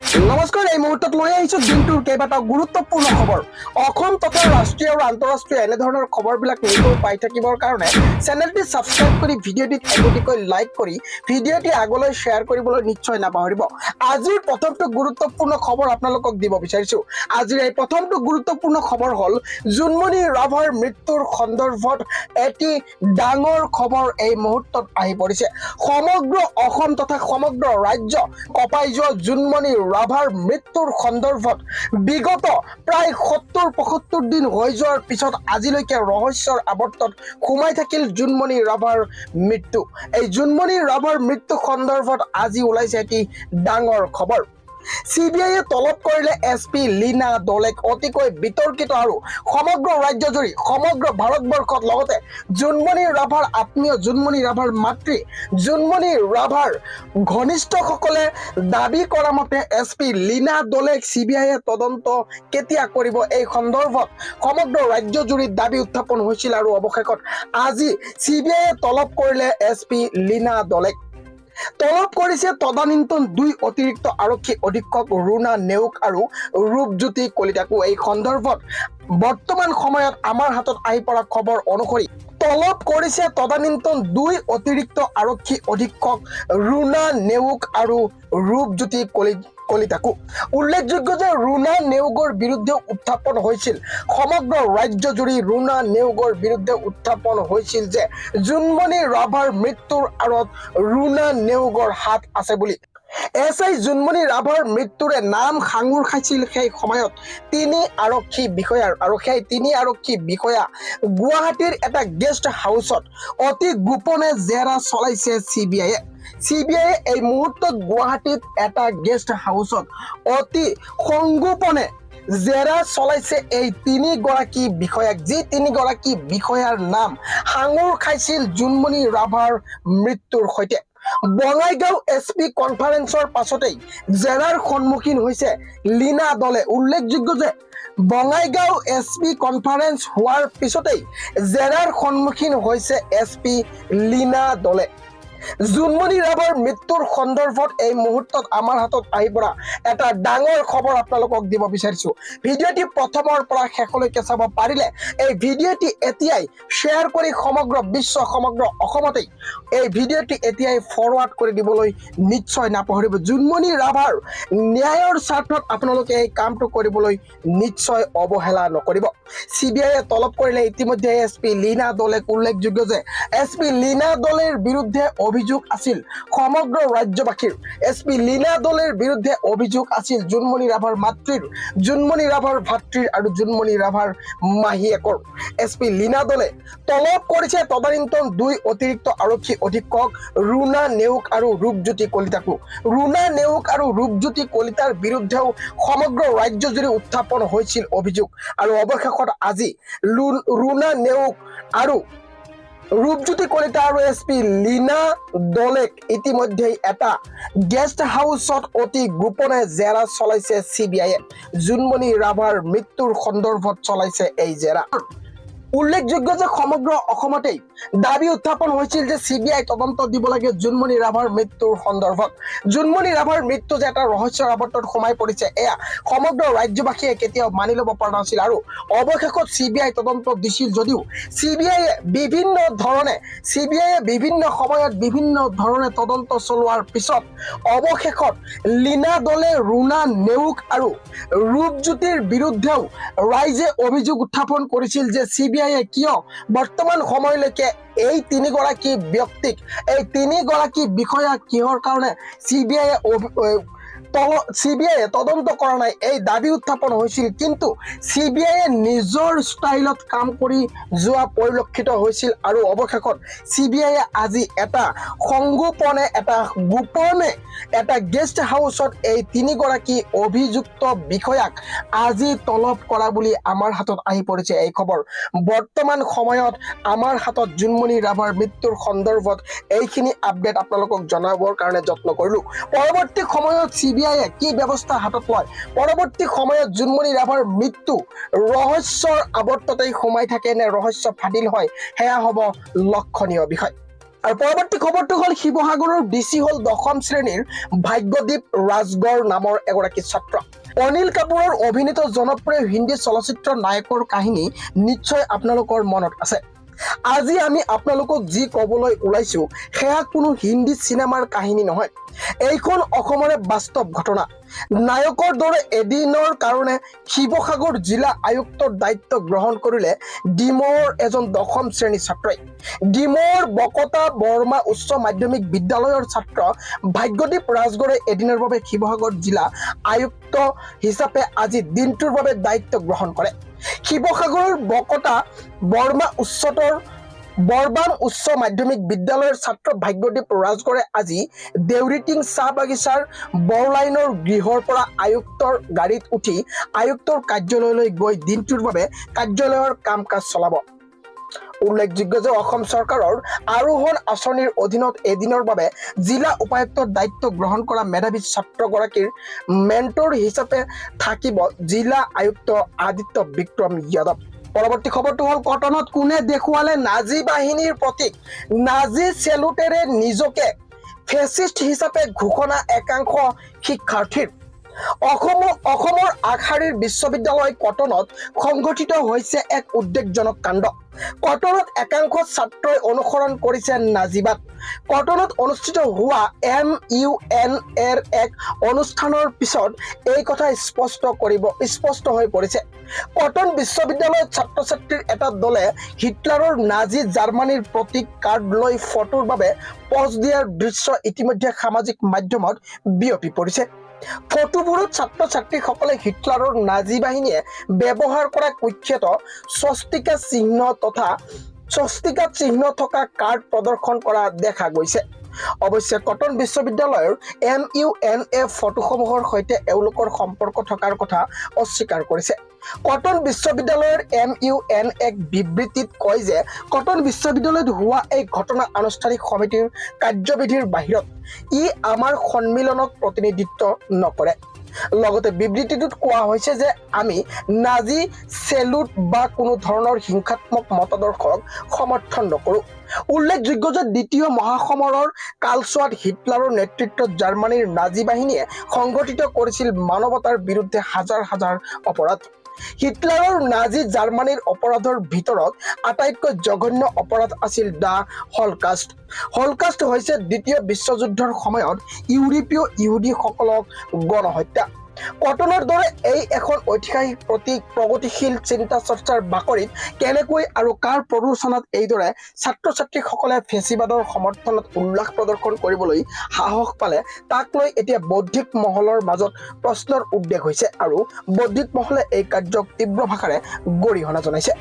নমস্কাৰ, এই মুহূৰ্তত লৈ আহিছো দিনটোৰ কেইবাটাও গুৰুত্বপূৰ্ণ খবৰ। অসম তথা ৰাষ্ট্ৰীয় আৰু আন্তঃৰাষ্ট্ৰীয় এনেধৰণৰ খবৰবিলাক নিতৌ পাই থাকিবৰ কাৰণে চেনেলটি ছাবস্ক্ৰাইব কৰি ভিডিঅ'টিক একোটিকৈ লাইক কৰি ভিডিঅ'টি আগলৈ শ্বেয়াৰ কৰিবলৈ নিশ্চয় নাপাহৰিব। আজিৰ প্ৰথমটো গুৰুত্বপূৰ্ণ খবৰ আপোনালোকক দিব বিচাৰিছো। আজিৰ এই প্ৰথমটো গুৰুত্বপূৰ্ণ খবৰ হ'ল জুনমনি ৰাভাৰ মৃত্যুৰ সন্দৰ্ভত এটি ডাঙৰ খবৰ এই মুহূৰ্তত আহি পৰিছে। সমগ্ৰ অসম তথা সমগ্ৰ ৰাজ্য কঁপাই যোৱা জুনমনি ৰাভাৰ মৃত্যুৰ সন্দৰ্ভত বিগত প্ৰায় ৭০-৭৫ দিন হৈ যোৱাৰ পিছত আজিলৈকে ৰহস্যৰ আৱৰ্তত সোমাই থাকিল জুনমনি ৰাভাৰ মৃত্যু। এই জুনমনি ৰাভাৰ মৃত্যু সন্দৰ্ভত আজি ওলাইছে এটি ডাঙৰ খবৰ। CBI তলব কৰিলে SP লীনা দলেক। অতিকৈ বিতৰ্কিত আৰু সমগ্ৰ ৰাজ্যজুৰি সমগ্ৰ ভাৰতবৰ্ষত লগতে জুনমনি ৰাভাৰ আত্মীয় জুনমনি ৰাভাৰ মাতৃ জুনমনি ৰাভাৰ ঘনিষ্ঠসকলে দাবী কৰা মতে SP লীনা দলেক CBI তদন্ত কেতিয়া কৰিব এই সন্দৰ্ভত সমগ্ৰ ৰাজ্যজুৰি দাবী উত্থাপন হৈছিল আৰু অৱশেষত আজি CBI তলব কৰিলে SP লীনা দলেক। তলব কৰিছে তদানীন্তন 2 অতিৰিক্ত আৰক্ষী অধীক্ষক ৰুণা নেওগ আৰু ৰূপজ্যোতি কলিতাকো। এই সন্দৰ্ভত বৰ্তমান সময়ত আমাৰ হাতত আহি পৰা খবৰ অনুসৰি তলব কৰিছে তদানীন্তন 2 অতিৰিক্ত আৰক্ষী অধীক্ষক ৰুণা নেওগ আৰু ৰূপজ্যোতি কলিতাকো। উল্লেখযোগ্য যে ৰুণা নেওগৰ বিৰুদ্ধে উত্থাপন হৈছিল সমগ্ৰ ৰাজ্যজুৰি ৰুণা নেওগৰ বিৰুদ্ধে উত্থাপন হৈছিল যে জুনমনি ৰাভাৰ মৃত্যুৰ আঁৰত ৰুণা নেওগৰ হাত আছে বুলি। SI জুনমনি ৰাভাৰ মৃত্যুৰে নাম সাঙুৰ খাইছিল সেই সময়ত 3 আৰক্ষী বিষয়াৰ, আৰু সেই 3 আৰক্ষী বিষয়া গুৱাহাটীৰ এটা গেষ্ট হাউচত অতি গোপনে জেৰা চলাইছে CBI। CBI এই মুহূৰ্তত গুৱাহাটীত এটা গেষ্ট হাউচত অতি সংগোপনে জেৰা চলাইছে এই 3 গৰাকী বিষয়াক, যি 3 গৰাকী বিষয়াৰ নাম সাঙুৰ খাইছিল জুনমনি ৰাভাৰ মৃত্যুৰ সৈতে। বঙাইগাঁও SP কনফাৰেন্সৰ পাছতেই জেৰাৰ সন্মুখীন হৈছে লীনা দলে। উল্লেখযোগ্য যে বঙাইগাঁও SP কনফাৰেন্স হোৱাৰ পিছতেই জেৰাৰ সন্মুখীন হৈছে SP লীনা দলে। জুনমনি ৰাভাৰ মৃত্যুৰ সন্দৰ্ভত এই মুহূৰ্তত আমাৰ হাতত আহি পৰা এটা ডাঙৰ খবৰ আপোনালোকক দিব বিচাৰিছো। ভিডিঅ'টি প্ৰথমৰ পৰা শেষলৈকে চাব পাৰিলে এই ভিডিঅ'টি এতিয়াই শ্বেয়াৰ কৰি সমগ্ৰ বিশ্ব সমগ্ৰ অসমতেই এই ভিডিঅ'টি এতিয়াই ফৰৱাৰ্ড কৰি দিবলৈ নিশ্চয় নাপাহৰিব। জুনমনি ৰাভাৰ ন্যায়ৰ স্বাৰ্থত আপোনালোকে এই কামটো কৰিবলৈ নিশ্চয় অৱহেলা নকৰিব। CBI তলব কৰিলে ইতিমধ্যে SP লীনা দলেক। উল্লেখযোগ্য যে SP লীনা দলেৰ বিৰুদ্ধে অভিযোগ আছিল সমগ্ৰ ৰাজ্যবাসীৰ। SP লীনা দলেৰ বিৰুদ্ধে অভিযোগ আছিল জুনমনি ৰাভাৰ মাতৃৰ, জুনমনি ৰাভাৰ ভাতৃৰ আৰু জুনমনি ৰাভাৰ মাহীয়েকৰ। SP লীনা দলে তলব কৰিছে তদানীন্তন 2 অতিৰিক্ত আৰক্ষী অধীক্ষক ৰুণা নেওগ আৰু ৰূপজ্যোতি কলিতাকো। ৰুণা নেওগ আৰু ৰূপজ্যোতি কলিতাৰ বিৰুদ্ধেও সমগ্ৰ ৰাজ্যজুৰি উত্থাপন হৈছিল অভিযোগ, আৰু অৱশেষত আজি ৰুণা নেওগ আৰু ৰূপজ্যোতি কলিতা আৰু SP লীনা দলেক ইতিমধ্যে এটা গেষ্ট হাউচত অতি গোপনে জেৰা চলাইছে CBI। জুনমনি ৰাভাৰ মৃত্যুৰ সন্দৰ্ভত চলাইছে এই জেৰা। উল্লেখযোগ্য যে সমগ্ৰ অসমতেই দাবী উত্থাপন হৈছিল যে CBI তদন্ত দিব লাগে জুনমনি ৰাভাৰ মৃত্যুৰ সন্দৰ্ভত। জুনমনি ৰাভাৰ মৃত্যু যে এটা ৰহস্যৰ আৱৰ্তত সোমাই পৰিছে এয়া সমগ্ৰ ৰাজ্যবাসীয়ে কেতিয়াও মানি ল'ব পৰা নাছিল, আৰু অৱশেষত CBI তদন্ত দিছিল যদিও CBI বিভিন্ন সময়ত বিভিন্ন ধৰণে তদন্ত চলোৱাৰ পিছত অৱশেষত লীনা দলে ৰুণা নেওগ আৰু ৰূপজ্যোতিৰ বিৰুদ্ধেও ৰাইজে অভিযোগ উত্থাপন কৰিছিল যে CBI কিয় বৰ্তমান সময়লৈকে এই 3 গৰাকী ব্যক্তিক, এই 3 গৰাকী বিষয়া কিহৰ কাৰণে CBI তদন্ত কৰা নাই, এই দাবী উত্থাপন হৈছিল। কিন্তু CBI নিজৰ ষ্টাইলত কাম কৰি যোৱা পৰিলক্ষিত হৈছিল, আৰু অৱশেষত CBI আজি এটা সংগোপনে এটা গোপনে এটা গেষ্ট হাউচত এই 3 গৰাকী অভিযুক্ত বিষয়াক আজি তলব কৰা বুলি আমাৰ হাতত আহি পৰিছে এই খবৰ। বৰ্তমান সময়ত আমাৰ হাতত জুনমনি ৰাভাৰ মৃত্যুৰ সন্দৰ্ভত এইখিনি আপডেট আপোনালোকক জনাবৰ কাৰণে যত্ন কৰিলোঁ। পৰৱৰ্তী সময়ত CBI কি ব্যৱস্থা হাতত লয়, পৰৱৰ্তী সময়ত জুনমনি ৰাভাৰ মৃত্যু ৰহস্যৰ আৱৰ্ততেই সোমাই থাকে নে ৰহস্য ফাদিল হয়, সেয়া হ'ব লক্ষণীয় বিষয়। আৰু পৰৱৰ্তী খবৰটো হ'ল শিৱসাগৰৰ ডিচি হ'ল 10ম শ্ৰেণীৰ ভাগ্যদীপ ৰাজগড় নামৰ এগৰাকী ছাত্ৰ। অনিল কাপুৰৰ অভিনীত জনপ্ৰিয় হিন্দী চলচ্চিত্ৰ নায়কৰ কাহিনী নিশ্চয় আপোনালোকৰ মনত আছে। আজি আমি আপোনালোকক যি ক'বলৈ ওলাইছো সেয়া কোনো হিন্দী চিনেমাৰ কাহিনী নহয়, এইখন অসমৰে বাস্তৱ ঘটনা। নায়কৰ দৰে এদিনৰ কাৰণে শিৱসাগৰ জিলা আয়ুক্তৰ দায়িত্ব গ্ৰহণ কৰিলে ডিমৰ এজন 10ম শ্ৰেণীৰ ছাত্ৰই। ডিমৰ বকতা বৰ্মা উচ্চ মাধ্যমিক বিদ্যালয়ৰ ছাত্ৰ ভাগ্যদীপ ৰাজগড়ে এদিনৰ বাবে শিৱসাগৰ জিলা আয়ুক্ত হিচাপে আজি দিনটোৰ বাবে দায়িত্ব গ্ৰহণ কৰে। শিৱসাগৰৰ বকতা বৰবাম উচ্চ মাধ্যমিক বিদ্যালয়ৰ ছাত্ৰ ভাগ্যদীপ ৰাজগড়ে আজি দেউৰিটিং চাহ বাগিচাৰ বৰলাইনৰ গৃহৰ পৰা আয়ুক্তৰ গাড়ীত উঠি আয়ুক্তৰ কাৰ্যালয়লৈ গৈ দিনটোৰ বাবে কাৰ্যালয়ৰ কাম কাজ চলাব। উল্লেখযোগ্য যে অসম চৰকাৰৰ আৰোহণ আঁচনিৰ অধীনত এদিনৰ বাবে জিলা উপায়ুক্তৰ দায়িত্ব গ্ৰহণ কৰা মেধাৱী ছাত্ৰগৰাকীৰ মেণ্টৰ হিচাপে থাকিব জিলা আয়ুক্ত আদিত্য বিক্ৰম যাদৱ। পৰৱৰ্তী খবৰটো হ'ল কটনত কোনে দেখুৱালে নাজী বাহিনীৰ প্ৰতীক। নাজী চেলুটেৰে নিজকে ফেচিষ্ট হিচাপে ঘোষণা একাংশ শিক্ষাৰ্থীৰ। অসমৰ আগশাৰীৰ বিশ্ববিদ্যালয় কটনত সংঘটিত হৈছে এক উদ্বেগজনক কাণ্ড। কটনত একাংশ ছাত্ৰই অনুসৰণ কৰিছে নাজীবাদ। কটনত অনুষ্ঠিত হোৱা MUN-এৰ এক অনুষ্ঠানৰ পিছত এই কথা স্পষ্ট হৈ পৰিছে। কটন বিশ্ববিদ্যালয়ত ছাত্ৰ ছাত্ৰীৰ এটা দলে হিটলাৰৰ নাজী জাৰ্মানীৰ প্ৰতীক কাৰ্ড লৈ ফটোৰ বাবে পষ্ট দিয়াৰ দৃশ্য ইতিমধ্যে সামাজিক মাধ্যমত বিয়পি পৰিছে। ফটোবোৰত ছাত্ৰ ছাত্ৰীসকলে হিটলাৰৰ নাজী বাহিনীয়ে ব্যৱহাৰ কৰা কুখ্যাত স্বস্তিকা চিহ্ন থকা কাৰ্ড প্ৰদৰ্শন কৰা দেখা গৈছে। অৱশ্যে কটন বিশ্ববিদ্যালয়ৰ MUN-এ ফটোসমূহৰ সৈতে এওঁলোকৰ সম্পৰ্ক থকাৰ কথা অস্বীকাৰ কৰিছে। কটন বিশ্ববিদ্যালয়ৰ MUN এক বিবৃতিত কয় যে কটন বিশ্ববিদ্যালয়ত হোৱা এই ঘটনা আনুষ্ঠানিক সমিতিৰ কাৰ্যবিধিৰ বাহিৰত, ই আমাৰ সন্মিলনক প্ৰতিনিধিত্ব নকৰে। লগতে বিবৃতিটোত কোৱা হৈছে যে আমি নাজী চেলুট বা কোনো ধৰণৰ হিংসাত্মক মতাদৰ্শক সমৰ্থন নকৰোঁ। উল্লেখযোগ্য যে দ্বিতীয় মহাসমৰৰ কালছোৱাত হিটলাৰৰ নেতৃত্বত জাৰ্মানীৰ নাজী বাহিনীয়ে সংঘটিত কৰিছিল মানৱতাৰ বিৰুদ্ধে হাজাৰ হাজাৰ অপৰাধ। হিটলাৰৰ নাজী জাৰ্মানীৰ অপৰাধৰ ভিতৰত আটাইতকৈ জঘন্য অপৰাধ আছিল দ্য হলকাষ্ট। হলকাষ্ট হৈছে দ্বিতীয় বিশ্বযুদ্ধৰ সময়ত ইউৰোপীয় ইহুদীসকলক গণহত্যা। কটনৰ দৰে এই এখন ঐতিহাসিক প্ৰগতিশীল চিন্তা চৰ্চাৰ বাকৰিত কেনেকৈ আৰু কাৰ প্ৰৰোচনাত এইদৰে ছাত্ৰ ছাত্ৰীসকলে ফেচিবাদৰ সমৰ্থনত উল্লাস প্ৰদৰ্শন কৰিবলৈ সাহস পালে, তাক লৈ এতিয়া বৌদ্ধিক মহলৰ মাজত প্ৰশ্নৰ উদ্বেগ হৈছে আৰু বৌদ্ধিক মহলে এই কাৰ্যক তীব্ৰ ভাষাৰে গৰিহণা জনাইছে।